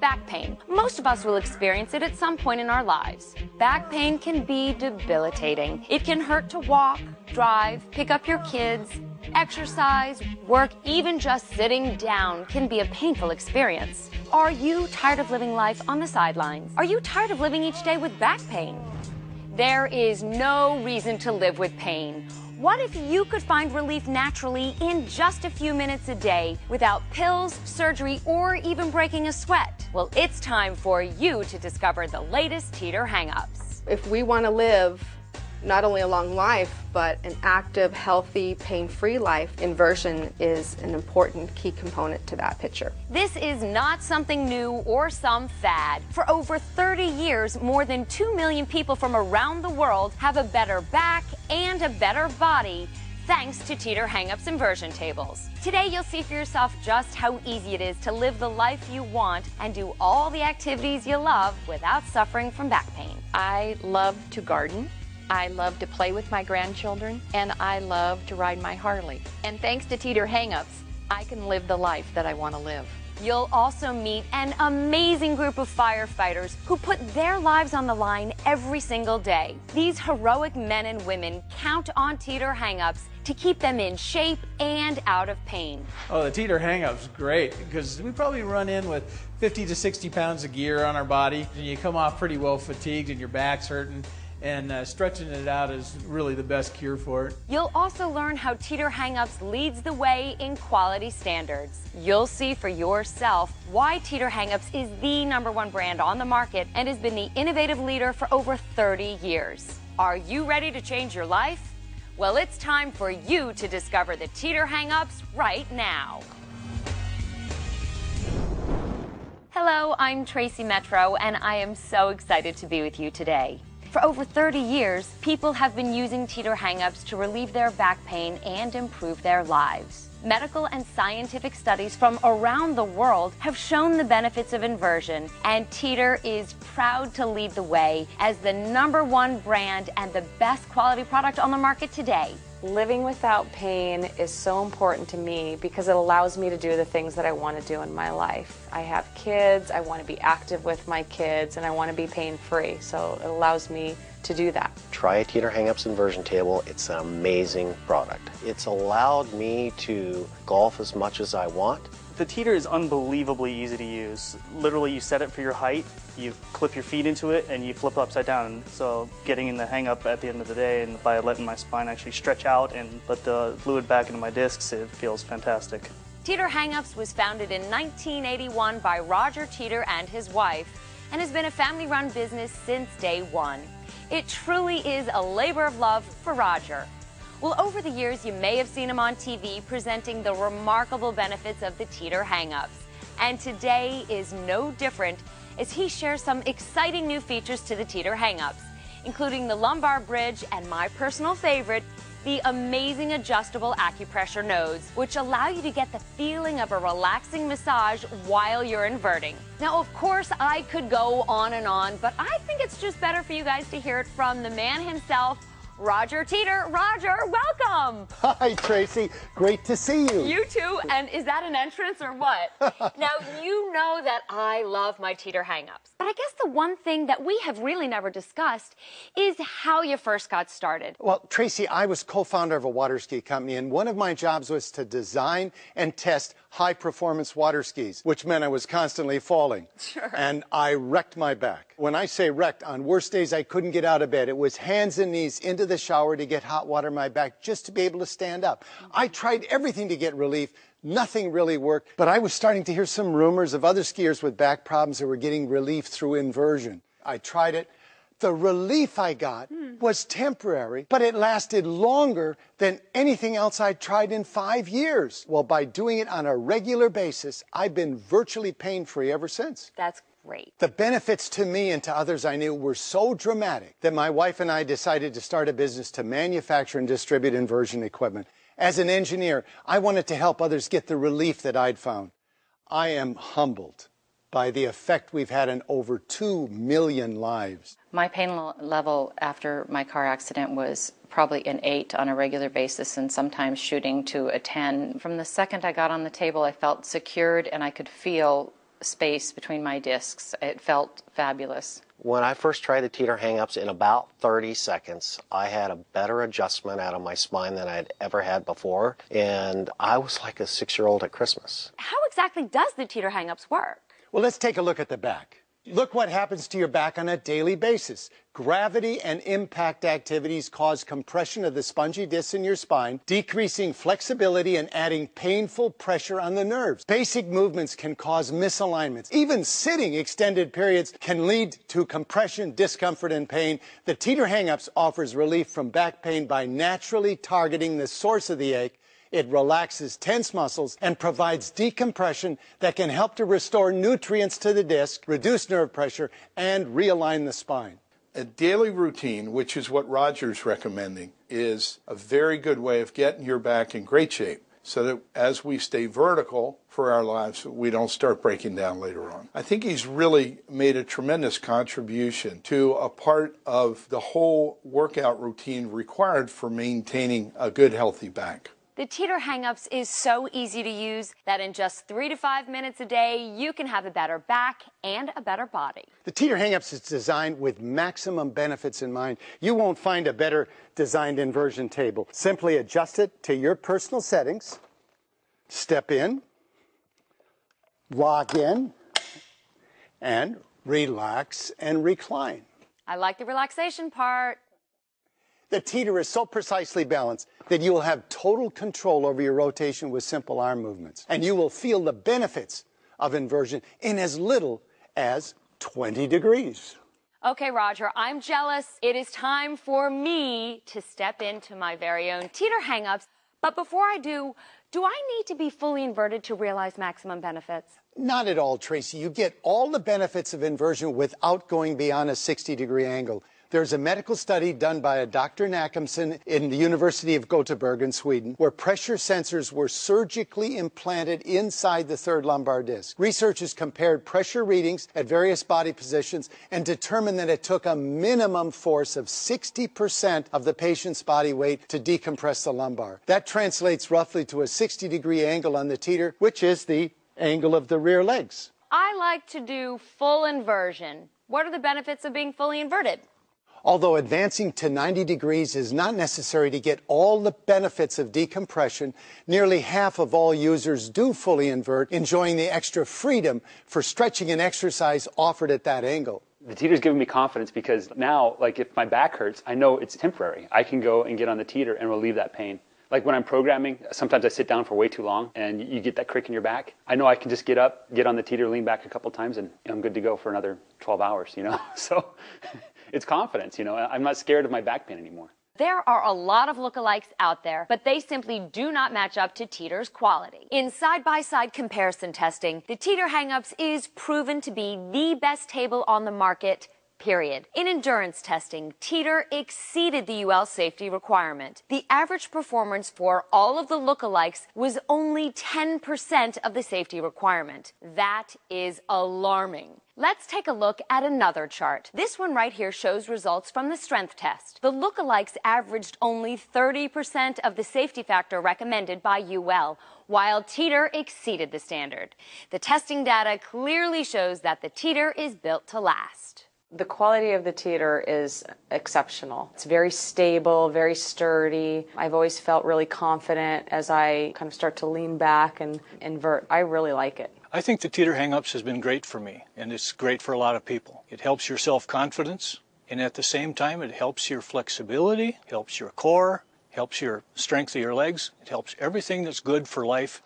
Back pain. Most of us will experience it at some point in our lives. Back pain can be debilitating. It can hurt to walk, drive, pick up your kids, exercise, work, even just sitting down can be a painful experience. Are you tired of living life on the sidelines? Are you tired of living each day with back pain? There is no reason to live with pain. What if you could find relief naturally in just a few minutes a day without pills, surgery, or even breaking a sweat? Well, it's time for you to discover the latest Teeter Hang Ups. If we want to live not only a long life, but an active, healthy, pain-free life, inversion is an important key component to that picture. This is not something new or some fad. For over 30 years, more than 2 million people from around the world have a better back and a better body thanks to Teeter Hang Ups Inversion Tables. Today, you'll see for yourself just how easy it is to live the life you want and do all the activities you love without suffering from back pain. I love to garden. I love to play with my grandchildren, and I love to ride my Harley. And thanks to Teeter Hang Ups, I can live the life that I want to live. You'll also meet an amazing group of firefighters who put their lives on the line every single day. These heroic men and women count on Teeter Hang Ups to keep them in shape and out of pain. Oh, the Teeter Hang Up's great because we probably run in with 50 to 60 pounds of gear on our body, and you come off pretty well fatigued and your back's hurting. And stretching it out is really the best cure for it. You'll also learn how Teeter Hang Ups leads the way in quality standards. You'll see for yourself why Teeter Hang Ups is the #1 brand on the market and has been the innovative leader for over 30 years. Are you ready to change your life? Well, it's time for you to discover the Teeter Hang Ups right now. Hello, I'm Tracy Metro, and I am so excited to be with you today. For over 30 years, people have been using Teeter Hang Ups to relieve their back pain and improve their lives. Medical and scientific studies from around the world have shown the benefits of inversion, and Teeter is proud to lead the way as the #1 brand and the best quality product on the market today. Living without pain is so important to me because it allows me to do the things that I want to do in my life. I have kids, I want to be active with my kids, and I want to be pain-free, so it allows me to do that. Try a Teeter Hang Ups Inversion Table. It's an amazing product. It's allowed me to golf as much as I want. The Teeter is unbelievably easy to use. Literally, you set it for your height, you clip your feet into it, and you flip it upside down. So getting in the hang up at the end of the day, and by letting my spine actually stretch out and let the fluid back into my discs, it feels fantastic. Teeter Hang Ups was founded in 1981 by Roger Teeter and his wife, and has been a family-run business since day one. It truly is a labor of love for Roger. Well, over the years, you may have seen him on TV presenting the remarkable benefits of the Teeter Hang Ups. And today is no different as he shares some exciting new features to the Teeter Hang Ups, including the lumbar bridge and my personal favorite, the amazing adjustable acupressure nodes, which allow you to get the feeling of a relaxing massage while you're inverting. Now, of course, I could go on and on, but I think it's just better for you guys to hear it from the man himself, Roger Teeter. Roger, welcome. Hi, Tracy. Great to see you. You too. And is that an entrance or what? Now, you know that I love my Teeter Hang Ups. But I guess the one thing that we have really never discussed is how you first got started. Well, Tracy, I was co-founder of a water ski company, and one of my jobs was to design and test high-performance water skis, which meant I was constantly falling. Sure. And I wrecked my back. When I say wrecked, on worst days I couldn't get out of bed. It was hands and knees into the shower to get hot water in my back just to be able to stand up. I tried everything to get relief. Nothing really worked, but I was starting to hear some rumors of other skiers with back problems that were getting relief through inversion. I tried it. The relief I got was temporary, but it lasted longer than anything else I'd tried in 5 years. Well, by doing it on a regular basis, I've been virtually pain-free ever since. That's great. The benefits to me and to others I knew were so dramatic that my wife and I decided to start a business to manufacture and distribute inversion equipment. As an engineer, I wanted to help others get the relief that I'd found. I am humbled by the effect we've had on over 2 million lives. My pain level after my car accident was probably an 8 on a regular basis, and sometimes shooting to a 10. From the second I got on the table, I felt secured and I could feel space between my discs. It felt fabulous. When I first tried the Teeter Hang Ups, in about 30 seconds, I had a better adjustment out of my spine than I'd ever had before, and I was like a 6-year-old at Christmas. How exactly does the Teeter Hang Ups work? Well, let's take a look at the back. Look what happens to your back on a daily basis. Gravity and impact activities cause compression of the spongy discs in your spine, decreasing flexibility and adding painful pressure on the nerves. Basic movements can cause misalignments. Even sitting extended periods can lead to compression, discomfort, and pain. The Teeter Hang Ups offers relief from back pain by naturally targeting the source of the ache. It relaxes tense muscles and provides decompression that can help to restore nutrients to the disc, reduce nerve pressure, and realign the spine. A daily routine, which is what Roger's recommending, is a very good way of getting your back in great shape so that as we stay vertical for our lives, we don't start breaking down later on. I think he's really made a tremendous contribution to a part of the whole workout routine required for maintaining a good, healthy back. The Teeter Hang Ups is so easy to use that in just 3 to 5 minutes a day, you can have a better back and a better body. The Teeter Hang Ups is designed with maximum benefits in mind. You won't find a better designed inversion table. Simply adjust it to your personal settings, step in, lock in, and relax and recline. I like the relaxation part. The teeter is so precisely balanced that you will have total control over your rotation with simple arm movements. And you will feel the benefits of inversion in as little as 20 degrees. Okay, Roger, I'm jealous. It is time for me to step into my very own Teeter Hang Ups. But before I do I need to be fully inverted to realize maximum benefits? Not at all, Tracy. You get all the benefits of inversion without going beyond a 60-degree angle. There's a medical study done by a Dr. Nackimson in the University of Gothenburg in Sweden where pressure sensors were surgically implanted inside the third lumbar disc. Researchers compared pressure readings at various body positions and determined that it took a minimum force of 60% of the patient's body weight to decompress the lumbar. That translates roughly to a 60-degree angle on the teeter, which is the angle of the rear legs. I like to do full inversion. What are the benefits of being fully inverted? Although advancing to 90 degrees is not necessary to get all the benefits of decompression, nearly half of all users do fully invert, enjoying the extra freedom for stretching and exercise offered at that angle. The teeter's given me confidence because now, like if my back hurts, I know it's temporary. I can go and get on the teeter and relieve that pain. Like when I'm programming, sometimes I sit down for way too long and you get that crick in your back. I know I can just get up, get on the teeter, lean back a couple times, and I'm good to go for another 12 hours, you know? So it's confidence, you know? I'm not scared of my back pain anymore. There are a lot of lookalikes out there, but they simply do not match up to Teeter's quality. In side-by-side comparison testing, the Teeter Hang Ups is proven to be the best table on the market, period. In endurance testing, Teeter exceeded the UL safety requirement. The average performance for all of the lookalikes was only 10% of the safety requirement. That is alarming. Let's take a look at another chart. This one right here shows results from the strength test. The lookalikes averaged only 30% of the safety factor recommended by UL, while Teeter exceeded the standard. The testing data clearly shows that the Teeter is built to last. The quality of the teeter is exceptional. It's very stable, very sturdy. I've always felt really confident as I kind of start to lean back and invert. I really like it. I think the Teeter Hang Ups has been great for me, and it's great for a lot of people. It helps your self-confidence, and at the same time it helps your flexibility, helps your core, helps your strength of your legs. It helps everything that's good for life.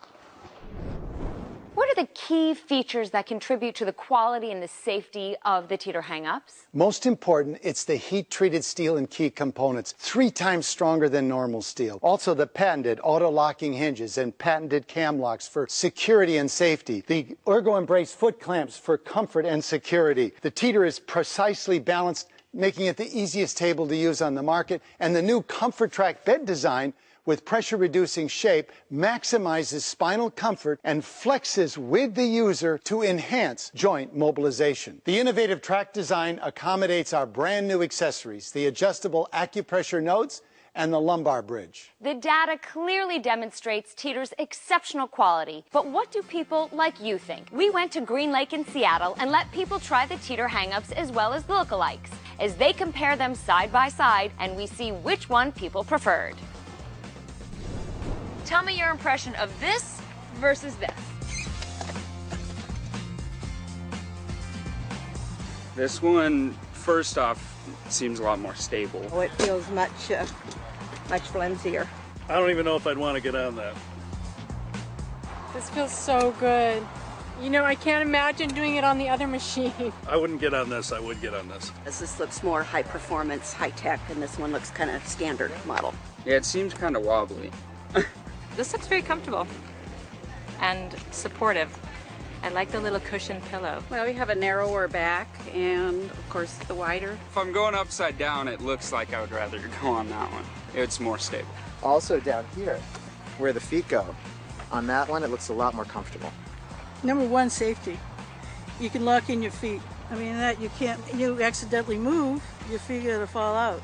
What are the key features that contribute to the quality and the safety of the Teeter Hang Ups? Most important, it's the heat-treated steel and key components, 3 times stronger than normal steel. Also, the patented auto-locking hinges and patented cam locks for security and safety. The Ergo Embrace foot clamps for comfort and security. The teeter is precisely balanced, making it the easiest table to use on the market. And the new Comfort Track bed design with pressure-reducing shape maximizes spinal comfort and flexes with the user to enhance joint mobilization. The innovative track design accommodates our brand new accessories, the adjustable acupressure nodes and the lumbar bridge. The data clearly demonstrates Teeter's exceptional quality. But what do people like you think? We went to Green Lake in Seattle and let people try the Teeter Hang Ups as well as the lookalikes, as they compare them side by side and we see which one people preferred. Tell me your impression of this versus this. This one, first off, seems a lot more stable. Oh, it feels much flimsier. I don't even know if I'd want to get on that. This feels so good. You know, I can't imagine doing it on the other machine. I wouldn't get on this, I would get on this. This looks more high performance, high tech, and this one looks kind of standard model. Yeah, it seems kind of wobbly. This looks very comfortable and supportive. I like the little cushion pillow. Well, we have a narrower back and, of course, the wider. If I'm going upside down, it looks like I would rather go on that one. It's more stable. Also down here, where the feet go, on that one, it looks a lot more comfortable. Number one, safety. You can lock in your feet. I mean, that you accidentally move, your feet are gonna fall out.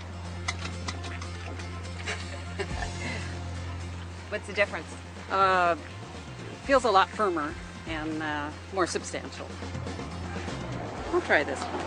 What's the difference? Feels a lot firmer and more substantial. I'll try this one.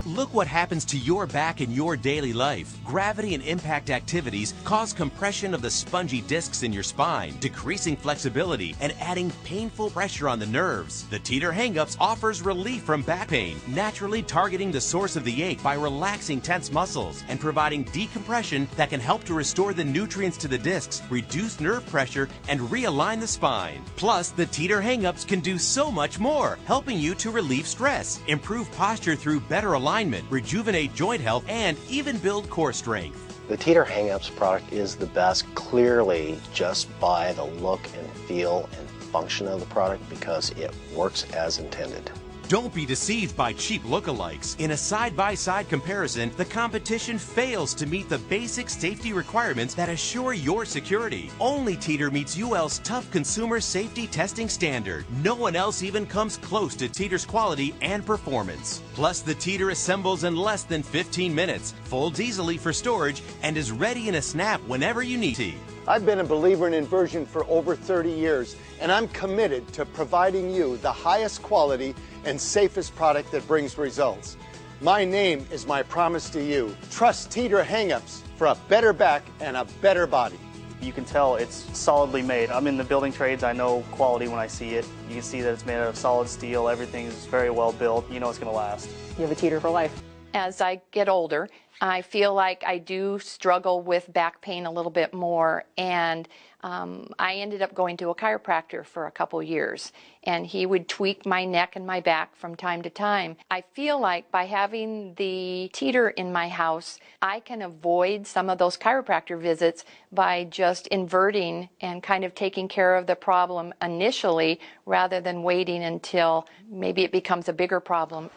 Look what happens to your back in your daily life. Gravity and impact activities cause compression of the spongy discs in your spine, decreasing flexibility and adding painful pressure on the nerves. The Teeter Hang Ups offers relief from back pain, naturally targeting the source of the ache by relaxing tense muscles and providing decompression that can help to restore the nutrients to the discs, reduce nerve pressure, and realign the spine. Plus, the Teeter Hang Ups can do so much more, helping you to relieve stress, improve posture through better alignment, rejuvenate joint health, and even build core strength. The Teeter Hang Ups product is the best clearly just by the look and feel and function of the product because it works as intended. Don't be deceived by cheap lookalikes. In a side-by-side comparison, the competition fails to meet the basic safety requirements that assure your security. Only Teeter meets UL's tough consumer safety testing standard. No one else even comes close to Teeter's quality and performance. Plus, the Teeter assembles in less than 15 minutes, folds easily for storage, and is ready in a snap whenever you need to. I've been a believer in inversion for over 30 years, and I'm committed to providing you the highest quality and safest product that brings results. My name is my promise to you. Trust Teeter Hang Ups for a better back and a better body. You can tell it's solidly made. I'm in the building trades, I know quality when I see it. You can see that it's made out of solid steel, everything is very well built, you know it's going to last. You have a Teeter for life. As I get older, I feel like I do struggle with back pain a little bit more, and I ended up going to a chiropractor for a couple years, and he would tweak my neck and my back from time to time. I feel like by having the Teeter in my house, I can avoid some of those chiropractor visits by just inverting and kind of taking care of the problem initially rather than waiting until maybe it becomes a bigger problem.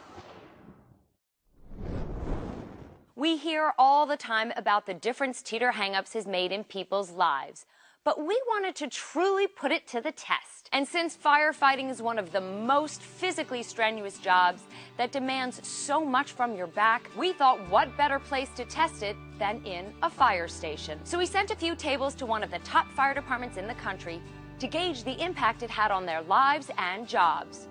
We hear all the time about the difference Teeter Hang Ups has made in people's lives, but we wanted to truly put it to the test. And since firefighting is one of the most physically strenuous jobs that demands so much from your back, we thought what better place to test it than in a fire station. So we sent a few tables to one of the top fire departments in the country to gauge the impact it had on their lives and jobs.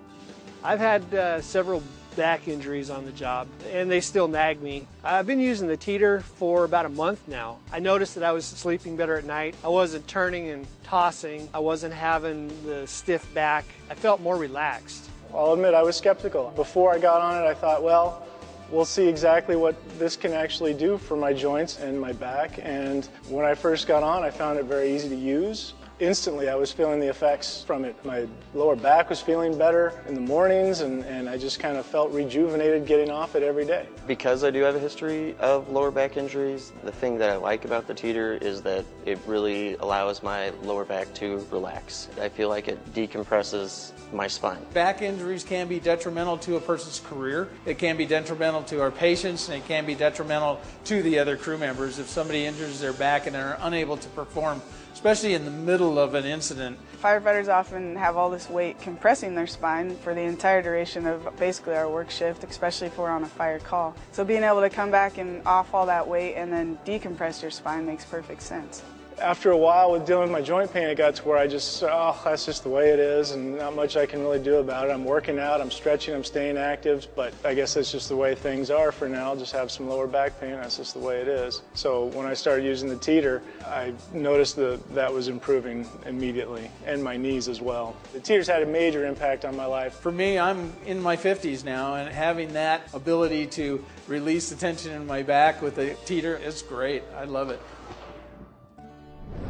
I've had several back injuries on the job, and they still nag me. I've been using the Teeter for about a month now. I noticed that I was sleeping better at night. I wasn't turning and tossing. I wasn't having the stiff back. I felt more relaxed. I'll admit I was skeptical. Before I got on it, I thought, well, we'll see exactly what this can actually do for my joints and my back. And when I first got on, I found it very easy to use. Instantly, I was feeling the effects from it. My lower back was feeling better in the mornings, and I just kind of felt rejuvenated getting off it every day. Because I do have a history of lower back injuries, the thing that I like about the Teeter is that it really allows my lower back to relax. I feel like it decompresses my spine. Back injuries can be detrimental to a person's career. It can be detrimental to our patients, and it can be detrimental to the other crew members. If somebody injures their back and they're unable to perform especially in the middle of an incident. Firefighters often have all this weight compressing their spine for the entire duration of basically our work shift, especially if we're on a fire call. So being able to come back and off all that weight and then decompress your spine makes perfect sense. After a while with dealing with my joint pain, it got to where I just, that's just the way it is and not much I can really do about it. I'm working out, I'm stretching, I'm staying active, but I guess that's just the way things are for now. I'll just have some lower back pain, that's just the way it is. So when I started using the Teeter, I noticed that was improving immediately, and my knees as well. The Teeter's had a major impact on my life. For me, I'm in my 50s now, and having that ability to release the tension in my back with the Teeter, it's great. I love it.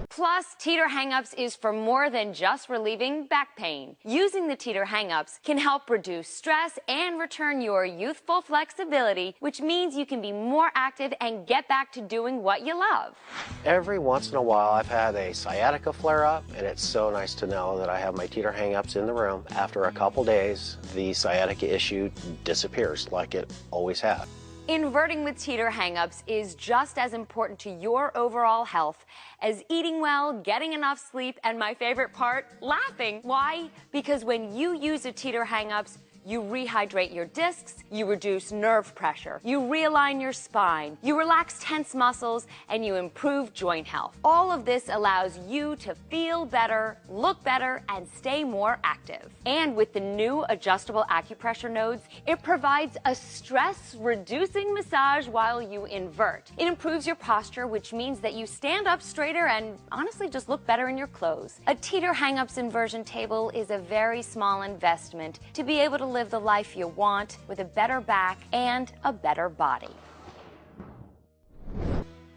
Plus, Teeter Hang Ups is for more than just relieving back pain. Using the Teeter Hang Ups can help reduce stress and return your youthful flexibility, which means you can be more active and get back to doing what you love. Every once in a while I've had a sciatica flare-up, and it's so nice to know that I have my Teeter Hang Ups in the room. After a couple days, the sciatica issue disappears like it always has. Inverting with Teeter Hang Ups is just as important to your overall health as eating well, getting enough sleep, and my favorite part, laughing. Why? Because when you use a Teeter Hang Ups, you rehydrate your discs, you reduce nerve pressure, you realign your spine, you relax tense muscles, and you improve joint health. All of this allows you to feel better, look better, and stay more active. And with the new adjustable acupressure nodes, it provides a stress-reducing massage while you invert. It improves your posture, which means that you stand up straighter and honestly just look better in your clothes. A Teeter Hang Ups inversion table is a very small investment to be able to live the life you want with a better back and a better body.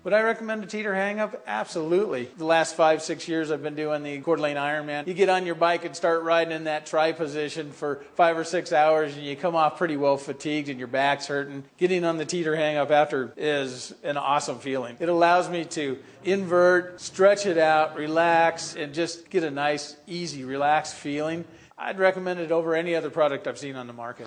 Would I recommend a Teeter Hang Up? Absolutely. The last 5-6 years I've been doing the Coeur d'Alene Ironman. You get on your bike and start riding in that tri position for 5 or 6 hours and you come off pretty well fatigued and your back's hurting. Getting on the Teeter Hang Up after is an awesome feeling. It allows me to invert, stretch it out, relax, and just get a nice, easy, relaxed feeling. I'd recommend it over any other product I've seen on the market.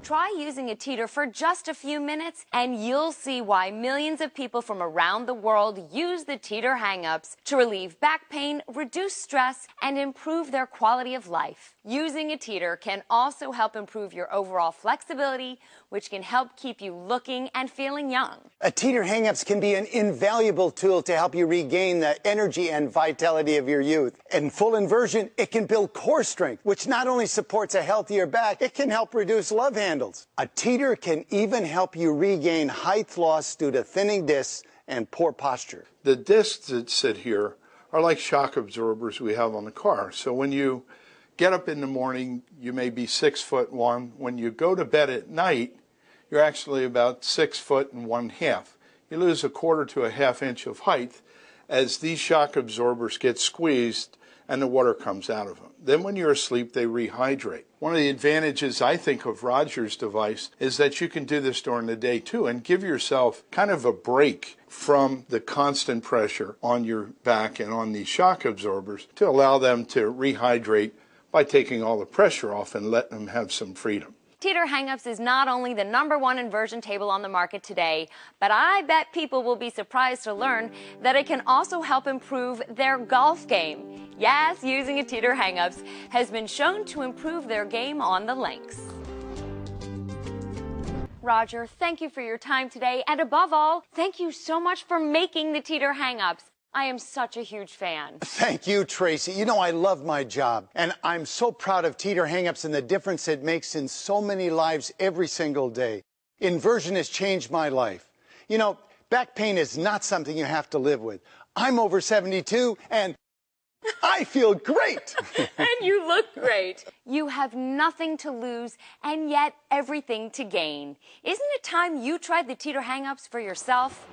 Try using a Teeter for just a few minutes and you'll see why millions of people from around the world use the Teeter Hang Ups to relieve back pain, reduce stress, and improve their quality of life. Using a Teeter can also help improve your overall flexibility, which can help keep you looking and feeling young. A Teeter Hang Ups can be an invaluable tool to help you regain the energy and vitality of your youth. In full inversion, it can build core strength, which not only supports a healthier back, it can help reduce love handles. A Teeter can even help you regain height loss due to thinning discs and poor posture. The discs that sit here are like shock absorbers we have on the car. So when you get up in the morning, you may be 6'1". When you go to bed at night, you're actually about 6'1½". You lose 1/4 to 1/2 inch of height as these shock absorbers get squeezed and the water comes out of them. Then when you're asleep, they rehydrate. One of the advantages, I think, of Roger's device is that you can do this during the day too and give yourself kind of a break from the constant pressure on your back and on these shock absorbers to allow them to rehydrate by taking all the pressure off and letting them have some freedom. Teeter Hang Ups is not only the #1 inversion table on the market today, but I bet people will be surprised to learn that it can also help improve their golf game. Yes, using a Teeter Hang Ups has been shown to improve their game on the links. Roger, thank you for your time today, and above all, thank you so much for making the Teeter Hang Ups. I am such a huge fan. Thank you, Tracy. You know, I love my job, and I'm so proud of Teeter Hang Ups and the difference it makes in so many lives every single day. Inversion has changed my life. You know, back pain is not something you have to live with. I'm over 72, and I feel great. And you look great. You have nothing to lose and yet everything to gain. Isn't it time you tried the Teeter Hang Ups for yourself?